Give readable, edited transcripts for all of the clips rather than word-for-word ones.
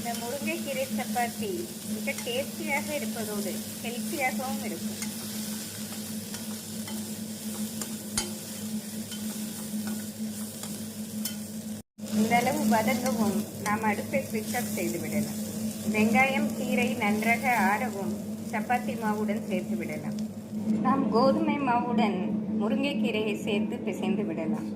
இந்த முருங்கைக்கீரை சப்பாத்தி மிக டேஸ்டியாக இருப்பதோடு ஹெல்த்தியாகவும் இருக்கும். இந்த அளவு வதங்கவும் நாம் அடுப்பை ஸ்விட்ச் ஆஃப் செய்து விடலாம். வெங்காயம் கீரை நன்றாக ஆறவும் சப்பாத்தி மாவுடன் சேர்த்து விடலாம். நாம் கோதுமை மாவுடன் முருங்கைக்கீரையை சேர்த்து பிசைந்து விடலாம்.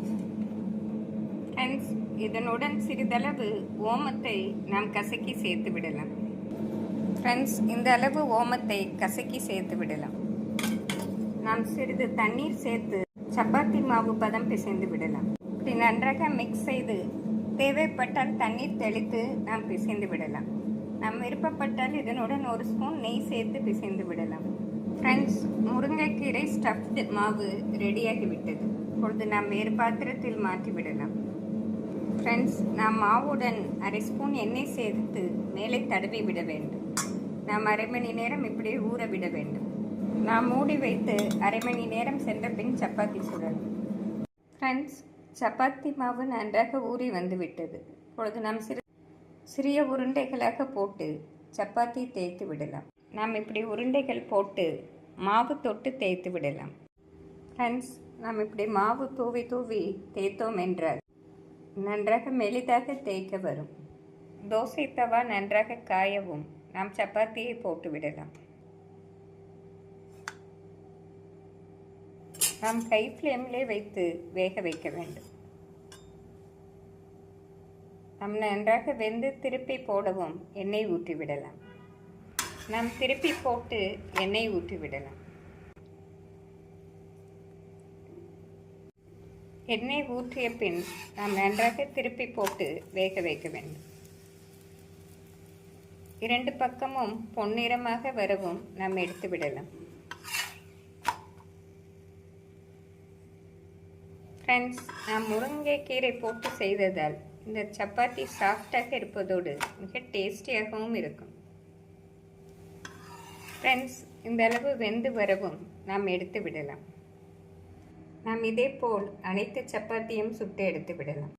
ஃப்ரெண்ட்ஸ், இதனுடன் சிறிதளவு ஓமத்தை நாம் கசக்கி சேர்த்து விடலாம். ஃப்ரெண்ட்ஸ், இந்த அளவு ஓமத்தை கசக்கி சேர்த்து விடலாம். நாம் சிறிது தண்ணீர் சேர்த்து சப்பாத்தி மாவு பதம் பிசைந்து விடலாம். இப்படி நன்றாக மிக்ஸ் செய்து தேவைப்பட்டால் தண்ணீர் தெளித்து நாம் பிசைந்து விடலாம். நாம் விருப்பப்பட்டால் இதனுடன் ஒரு ஸ்பூன் நெய் சேர்த்து பிசைந்து விடலாம். ஃப்ரெண்ட்ஸ், முருங்கைக்கீரை ஸ்டஃப்டு மாவு ரெடியாகிவிட்டது. இப்பொழுது நாம் வேறு பாத்திரத்தில் மாற்றி விடலாம். ஃப்ரெண்ட்ஸ், நாம் மாவுடன் அரை ஸ்பூன் எண்ணெய் சேர்த்து மேலே தடவி விட வேண்டும். நாம் அரை மணி நேரம் இப்படியே ஊற விட வேண்டும். நாம் மூடி வைத்து அரை மணி நேரம் சென்ற பின் சப்பாத்தி சுடலாம். ஃப்ரெண்ட்ஸ், சப்பாத்தி மாவு நன்றாக ஊறி வந்து விட்டது. இப்பொழுது நாம் சிறிய உருண்டைகளாக போட்டு சப்பாத்தி தேய்த்து விடலாம். நாம் இப்படி உருண்டைகள் போட்டு மாவு தொட்டு தேய்த்து விடலாம். ஃப்ரெண்ட்ஸ், நாம் இப்படி மாவு தூவி தூவி தேய்த்தோம் என்றால் நன்றாக மெலிதாக தேய்க்க வரும். தோசை தவா நன்றாக காயவும் நாம் சப்பாத்தியை போட்டு விடலாம். நாம் கை ஃப்ளேமிலே வைத்து வேக வைக்க வேண்டும். நாம் நன்றாக வெந்து திருப்பி போடவும் எண்ணெய் ஊற்றி விடலாம். நாம் திருப்பி போட்டு எண்ணெய் ஊற்றி விடலாம். எண்ணெய் ஊற்றிய பின் நாம் நன்றாக திருப்பி போட்டு வேக வைக்க வேண்டும். இரண்டு பக்கமும் பொன்னிறமாக வரவும் நாம் எடுத்து விடலாம். ஃப்ரெண்ட்ஸ், நாம் முருங்கைக்கீரை போட்டு செய்ததால் இந்த சப்பாத்தி சாஃப்டாக இருப்பதோடு மிக டேஸ்டியாகவும் இருக்கும். ஃப்ரெண்ட்ஸ், இந்த அளவு வெந்து வரவும் நாம் எடுத்து விடலாம். நாம் இதே போல் அனைத்து சப்பாத்தியும் சுட்டு எடுத்து விடலாம்.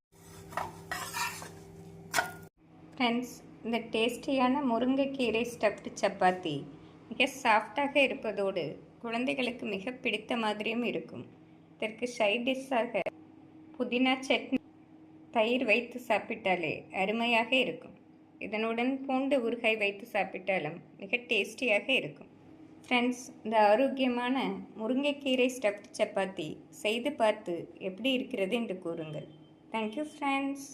ஃப்ரெண்ட்ஸ், இந்த டேஸ்டியான முருங்கைக்கீரை ஸ்டஃப்டு சப்பாத்தி மிக சாஃப்டாக இருப்பதோடு குழந்தைகளுக்கு மிக பிடித்த மாதிரியும் இருக்கும். இதற்கு சைட் டிஷ்ஷாக புதினா சட்னி தயிர் வைத்து சாப்பிட்டாலே அருமையாக இருக்கும். இதனுடன் பூண்டு ஊறுகாய் வைத்து சாப்பிட்டாலும் மிக டேஸ்டியாக இருக்கும். ஃப்ரெண்ட்ஸ், இந்த ஆரோக்கியமான முருங்கைக்கீரை ஸ்டஃப்டு சப்பாத்தி செய்து பார்த்து எப்படி இருக்கிறது என்று கூறுங்கள். Thank you friends.